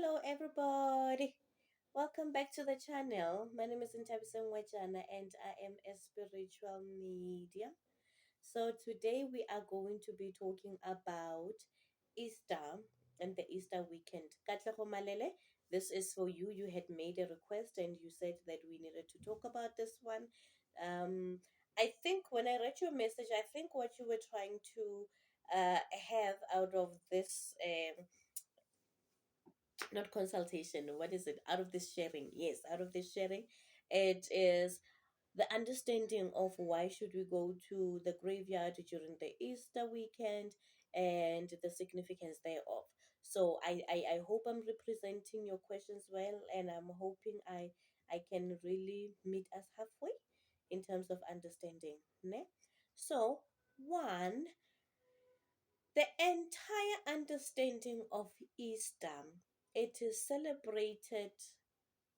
Hello, everybody. Welcome back to the channel. My name is Ntabiseng Wajana and I am a spiritual medium. So, today we are going to be talking about Easter and the Easter weekend. Katlego Malele, this is for you. You had made a request and you said that we needed to talk about this one. Um, I think when I read your message, I think what you were trying to have out of this. Not consultation, what is it, out of this sharing, yes, out of this sharing, it is the understanding of why should we go to the graveyard during the Easter weekend and the significance thereof. So I hope I'm representing your questions well, and I'm hoping I can really meet us halfway in terms of understanding, ne? So, one, the entire understanding of Easter, it is celebrated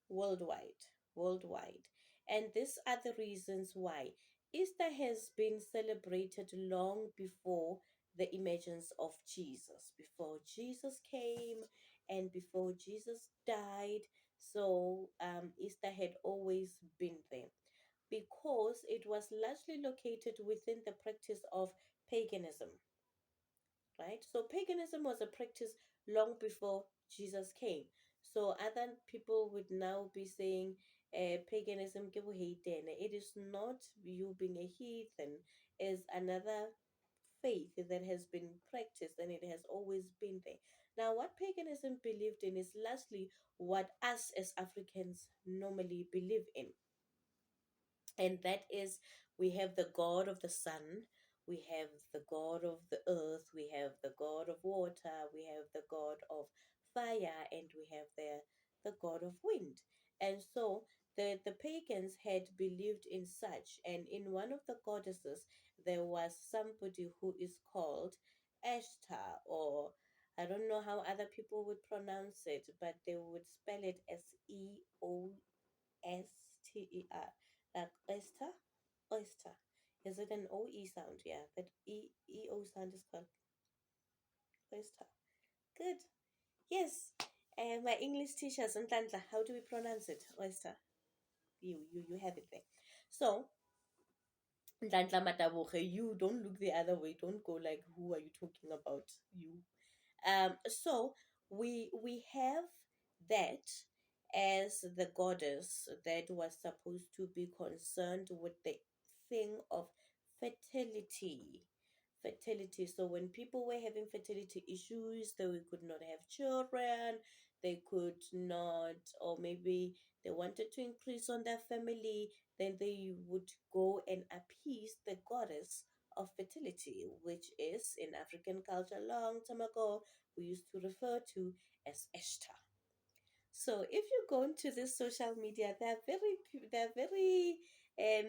worldwide, worldwide. And these are the reasons why. Easter has been celebrated long before the emergence of Jesus, before Jesus came and before Jesus died. So Easter had always been there because it was largely located within the practice of paganism, right? So paganism was a practice long before Jesus came. So other people would now be saying paganism ke boheitene. It is not you being a heathen, is another faith that has been practiced and it has always been there. Now, what paganism believed in is largely what us as Africans normally believe in, and that is, we have the god of the sun, we have the god of the earth, we have the god of water, we have the god of fire, and we have the god of wind. And so the pagans had believed in such, and in one of the goddesses there was somebody who is called Ashtar, or I don't know how other people would pronounce it, but they would spell it as Ester, like oyster, oyster. Is it an OE sound? Yeah, that EO sound is called oyster. Good. Yes. My English teacher, Ntantla, how do we pronounce it? Oyster. You have it there. So, Ntantla Mataboge, you don't look the other way. Don't go like, who are you talking about? You. So we have that as the goddess that was supposed to be concerned with the thing of fertility. Fertility. So when people were having fertility issues, they could not have children, they could not, or maybe they wanted to increase on their family, then they would go and appease the goddess of fertility, which is in African culture long time ago we used to refer to as Eshta. So if you go into this social media, there are very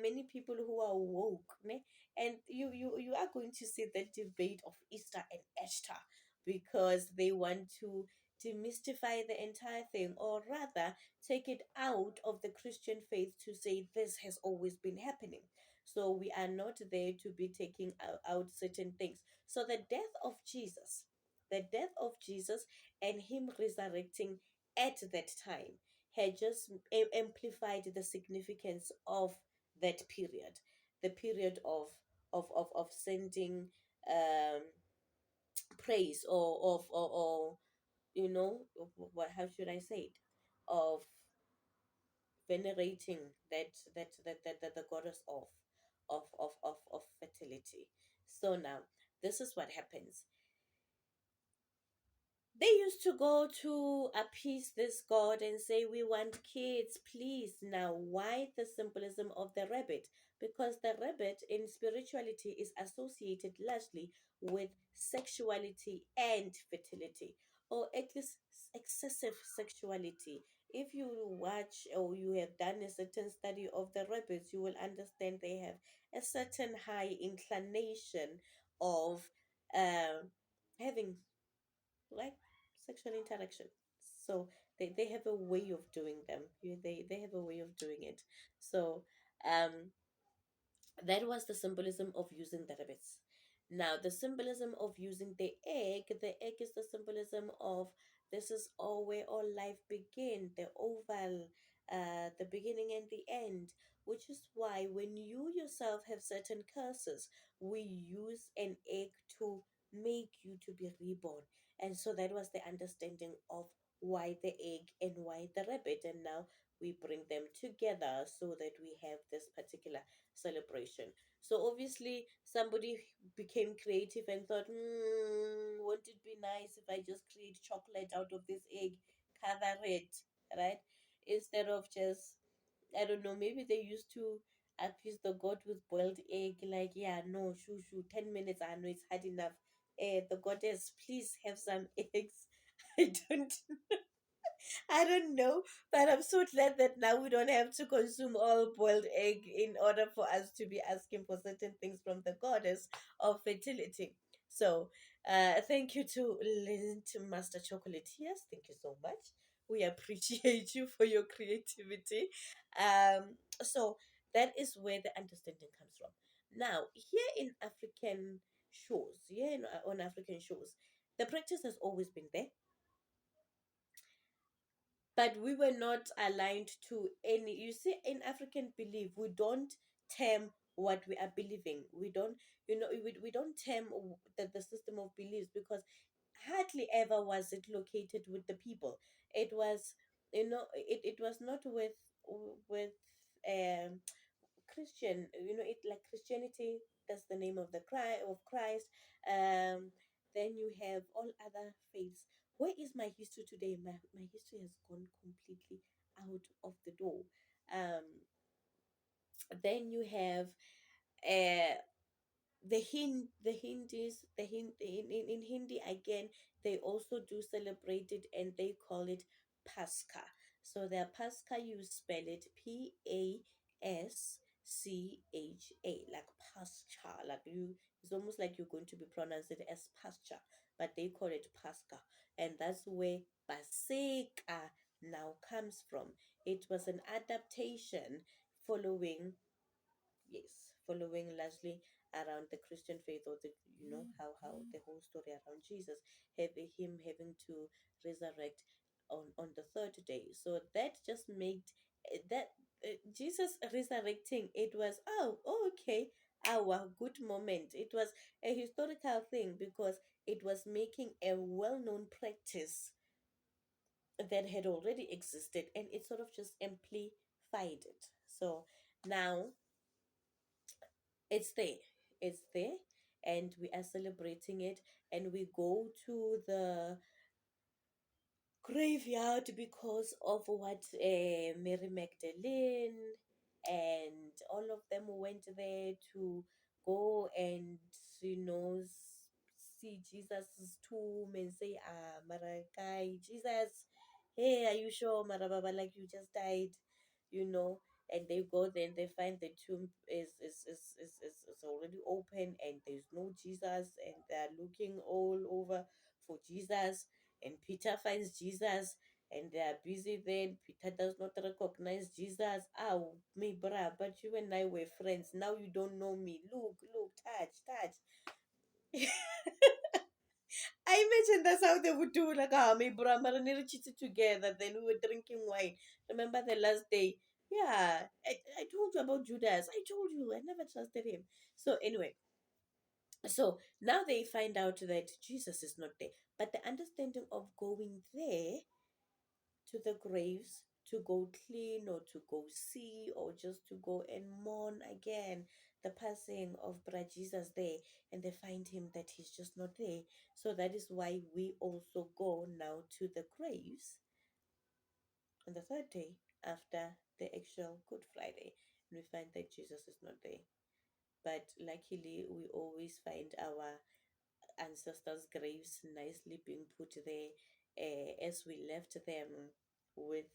many people who are woke, ne? And you are going to see the debate of Easter and Easter because they want to demystify the entire thing, or rather take it out of the Christian faith to say this has always been happening. So we are not there to be taking out certain things. So the death of Jesus and him resurrecting at that time had just amplified the significance of that period, the period of sending um praise, or you know, what, how should I say it, of venerating that the goddess of fertility. So now this is what happens. They used to go to appease this god and say, we want kids, please. Now, why the symbolism of the rabbit? Because the rabbit in spirituality is associated largely with sexuality and fertility, or at least excessive sexuality. If you watch or you have done a certain study of the rabbits, you will understand they have a certain high inclination of uh, having, like, sexual interaction. So they have a way of doing them. They have a way of doing it. So um that was the symbolism of using the rabbits. Now, the symbolism of using the egg is the symbolism of this is all where all life begin, the oval, the beginning and the end, which is why when you yourself have certain curses, we use an egg to make you to be reborn. And so that was the understanding of why the egg and why the rabbit. And now we bring them together so that we have this particular celebration. So obviously, somebody became creative and thought, won't it be nice if I just create chocolate out of this egg, cover it, right? Instead of just, I don't know, maybe they used to appease the god with boiled egg, like, yeah, no, shoo, 10 minutes, I know it's hard enough. The goddess, please have some eggs. I don't I don't know, but I'm so glad that now we don't have to consume all boiled egg in order for us to be asking for certain things from the goddess of fertility. So, thank you to Lint Master Chocolate. Yes, thank you so much. We appreciate you for your creativity. So that is where the understanding comes from. Now, here in African shores, on African shores, the practice has always been there, but we were not aligned to any. You see, in African belief, we don't term what we are believing. We don't, we don't term the system of beliefs, because hardly ever was it located with the people. It was, it was not with um Christian, it like Christianity, that's the name of the cry of Christ. Then you have all other faiths. Where is my history today? My history has gone completely out of the door. Um, then you have uh the Hindus, in Hindi again, they also do celebrate it and they call it Pascha. So their Pascha, you spell it Pascha, like Pascha, like you. It's almost like you're going to be pronounced it as Pascha, but they call it Pascha, and that's where Paseka now comes from. It was an adaptation following, yes, following largely around the Christian faith, or the, how the whole story around Jesus, having to resurrect on the third day. So that just made that Jesus resurrecting, it was, okay, our good moment. It was a historical thing because it was making a well-known practice that had already existed, and it sort of just amplified it. So now it's there. It's there, and we are celebrating it. And we go to the graveyard because of what Mary Magdalene and all of them went there to go and, see Jesus' tomb and say, Marakai, Jesus, hey, are you sure, Marababa, like you just died, you know? And they go there and they find the tomb is already open and there's no Jesus, and they're looking all over for Jesus, and Peter finds Jesus, and they are busy then. Peter does not recognize Jesus. Oh, me, bruh, but you and I were friends. Now you don't know me. Look, touch. I imagine that's how they would do. Like, me, bruh, marinara cheated together. Then we were drinking wine. Remember the last day? Yeah, I told you about Judas. I told you. I never trusted him. So, anyway, so now they find out that Jesus is not there. But the understanding of going there to the graves to go clean or to go see or just to go and mourn again the passing of Bra Jesus there, and they find him that he's just not there. So that is why we also go now to the graves on the third day after the actual Good Friday, and we find that Jesus is not there. But luckily, we always find our ancestors' graves nicely being put there, as we left them, with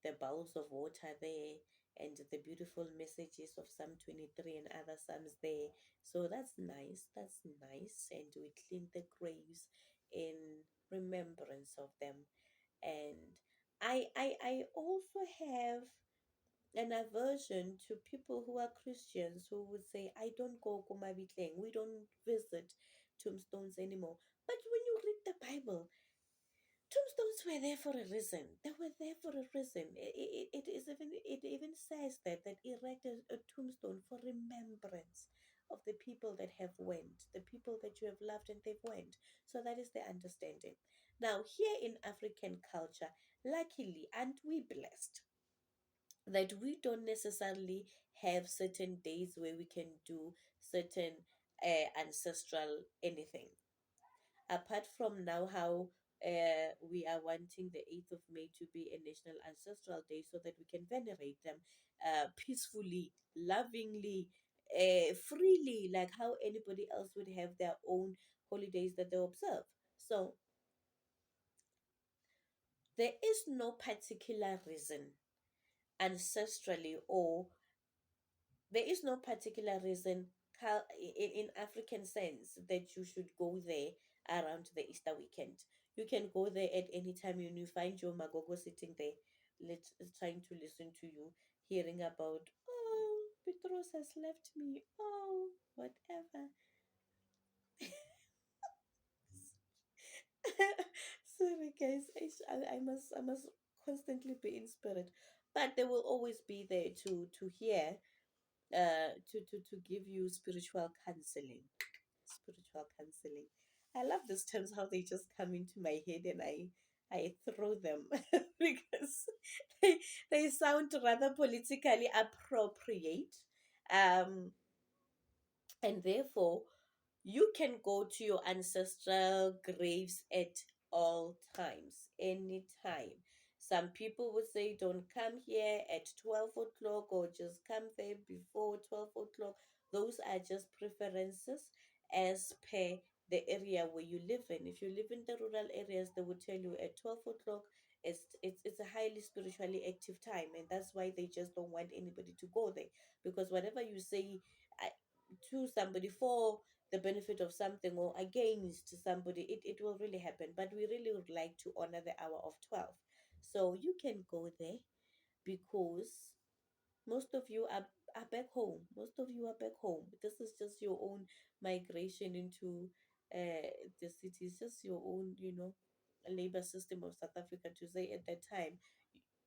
the bowls of water there and the beautiful messages of Psalm 23 and other Psalms there. So that's nice. That's nice. And we clean the graves in remembrance of them. And I also have an aversion to people who are Christians who would say, I don't go kumabitleng, we don't visit tombstones anymore. But when you read the Bible, tombstones were there for a reason. They were there for a reason. It even says that erect a tombstone for remembrance of the people that have went, the people that you have loved and they've went. So that is the understanding. Now, here in African culture, luckily, and we blessed that we don't necessarily have certain days where we can do certain ancestral anything. Apart from now, how we are wanting the 8th of May to be a National Ancestral Day so that we can venerate them peacefully, lovingly, freely, like how anybody else would have their own holidays that they observe. So there is no particular reason ancestrally, or there is no particular reason in African sense that you should go there around the Easter weekend. You can go there at any time and you find your Magogo sitting there, trying to listen to you, hearing about, oh, Petros has left me, oh, whatever. Sorry, guys. I must constantly be in spirit, but they will always be there to hear, to give you spiritual counseling. Spiritual counseling. I love these terms how they just come into my head and I throw them because they they sound rather politically appropriate. Um and therefore you can go to your ancestral graves at all times, anytime. Some people would say, don't come here at 12 o'clock or just come there before 12 o'clock. Those are just preferences as per the area where you live in. If you live in the rural areas, they would tell you at 12 o'clock. It's a highly spiritually active time, and that's why they just don't want anybody to go there, because whatever you say to somebody for the benefit of something or against somebody, it will really happen. But we really would like to honor the hour of 12. So you can go there because most of you are back home. Most of you are back home. This is just your own migration into the city. It's just your own, labor system of South Africa to say at that time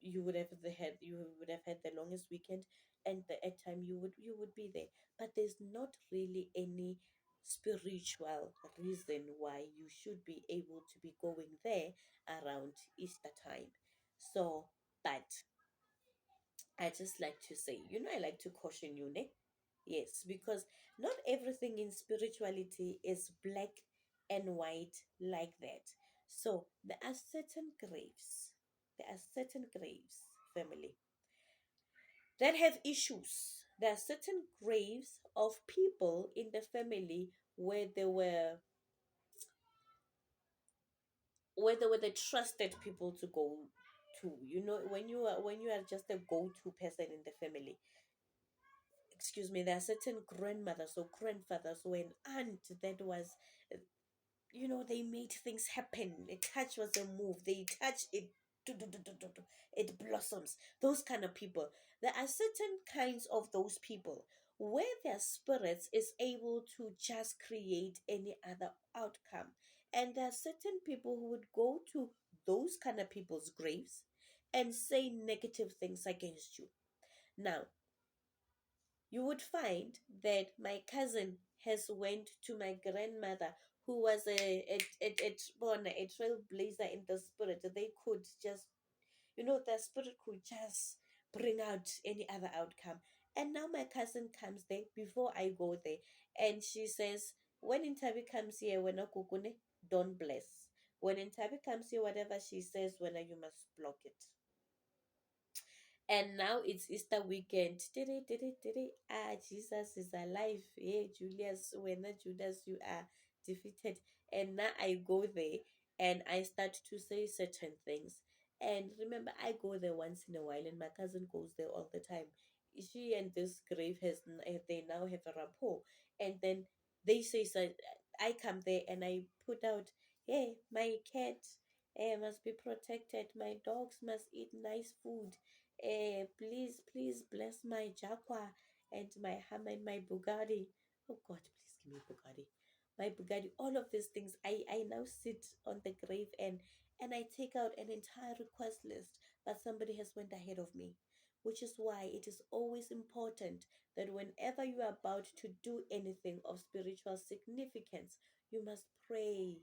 you would have had the longest weekend, and at time you would be there. But there's not really any spiritual reason why you should be able to be going there around Easter time. So, but I just like to say, I like to caution you, ne? Yes, because not everything in spirituality is black and white like that. So there are certain graves, family, that have issues. There are certain graves of people in the family where they were the trusted people to go to. When you are just a go-to person in the family, excuse me, there are certain grandmothers or grandfathers or an aunt that was, they made things happen. A touch was a move. They touch it, do, do, do, do, do, do, it blossoms. Those kind of people. There are certain kinds of those people where their spirits is able to just create any other outcome. And there are certain people who would go to those kind of people's graves and say negative things against you. Now, you would find that my cousin has went to my grandmother, who was a trailblazer in the spirit. They could just, the spirit could just bring out any other outcome. And now my cousin comes there before I go there, and she says, when Intabi comes here, when kukune, don't bless. When Intabi comes here, whatever she says, when you must block it. And now it's Easter weekend. Tiri, tiri, tiri. Ah, Jesus is alive. Hey, Julius, when Judas, you are defeated. And now I go there and I start to say certain things. And remember, I go there once in a while, and my cousin goes there all the time. She and this grave they now have a rapport. And then they say, so I come there and I put out, hey, my cat must be protected. My dogs must eat nice food, Please, please bless my Jaguar and my Hammer and my Bugatti. Oh God, please give me Bugatti. My Bugatti, all of these things. I now sit on the grave and I take out an entire request list, but somebody has went ahead of me. Which is why it is always important that whenever you are about to do anything of spiritual significance, you must pray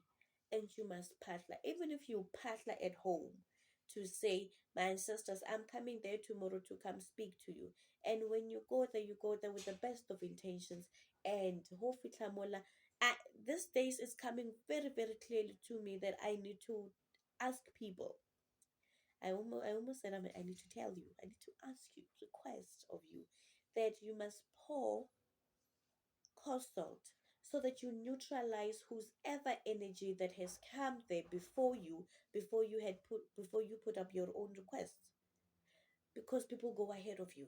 and you must partner. Even if you partner at home to say, my ancestors, I'm coming there tomorrow to come speak to you. And when you go there with the best of intentions. And hopefully, these days it's coming very, very clearly to me that I need to ask people. I almost said I need to tell you, I need to ask you, request of you that you must pour consult so that you neutralize whosever energy that has come there before you put up your own requests, because people go ahead of you.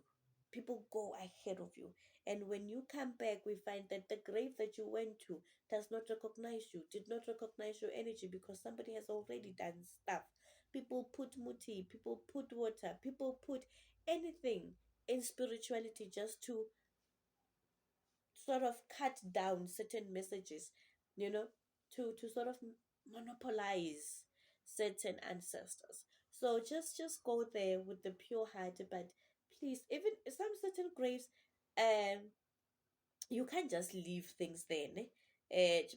People go ahead of you. And when you come back, we find that the grave that you went to does not recognize you, did not recognize your energy because somebody has already done stuff. People put muti, people put water, people put anything in spirituality just to sort of cut down certain messages, you know, to sort of monopolize certain ancestors. So just go there with the pure heart, but please, even some certain graves, um you can't just leave things there, ne?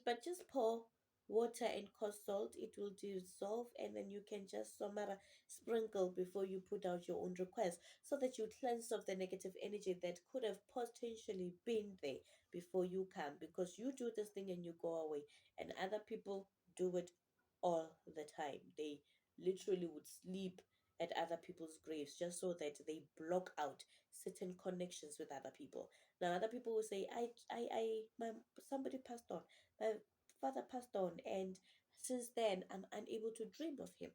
But just pour water and cold salt, it will dissolve, and then you can just somara sprinkle before you put out your own request so that you cleanse off the negative energy that could have potentially been there before you come, because you do this thing and you go away, and other people do it all the time. They literally would sleep at other people's graves just so that they block out certain connections with other people. Now other people will say, my somebody passed on, my father passed on, and since then I'm unable to dream of him.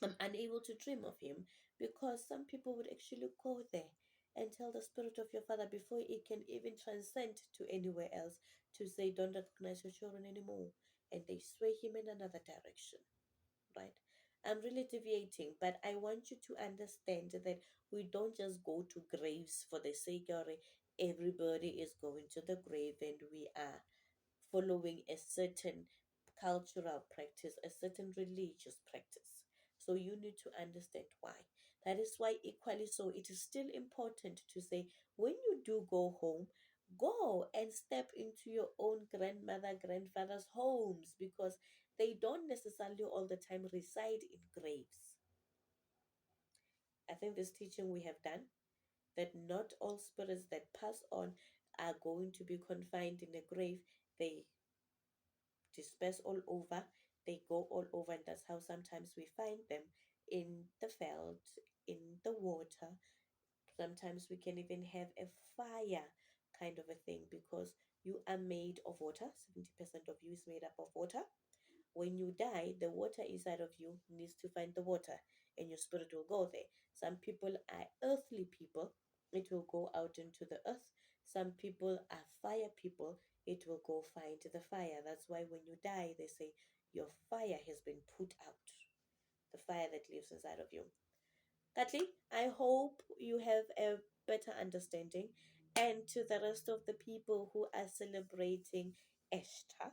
I'm unable to dream of him because some people would actually go there and tell the spirit of your father before it can even transcend to anywhere else to say, don't recognize your children anymore. And they sway him in another direction, right? I'm really deviating, but I want you to understand that we don't just go to graves for the sake of it. Everybody is going to the grave, and we are following a certain cultural practice, a certain religious practice. So you need to understand why. That is why, equally so, it is still important to say when you do go home, go and step into your own grandmother, grandfather's homes, because they don't necessarily all the time reside in graves. I think this teaching we have done that not all spirits that pass on are going to be confined in a grave. They disperse all over, they go all over, and that's how sometimes we find them in the veld, in the water. Sometimes we can even have a fire kind of a thing, because you are made of water. 70% of you is made up of water. When you die, the water inside of you needs to find the water, and your spirit will go there. Some people are earthly people, it will go out into the earth. Some people are fire people, it will go find the fire. That's why when you die, they say your fire has been put out, the fire that lives inside of you. Katli, I hope you have a better understanding. And to the rest of the people who are celebrating Eshta,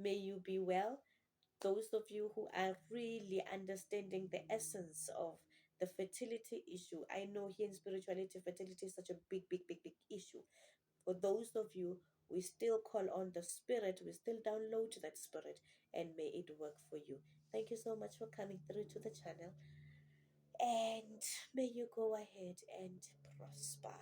may you be well. Those of you who are really understanding the essence of the fertility issue. I know here in spirituality, fertility is such a big, big, big, big issue. For those of you, we still call on the spirit, we still download that spirit, and may it work for you. Thank you so much for coming through to the channel, and may you go ahead and prosper.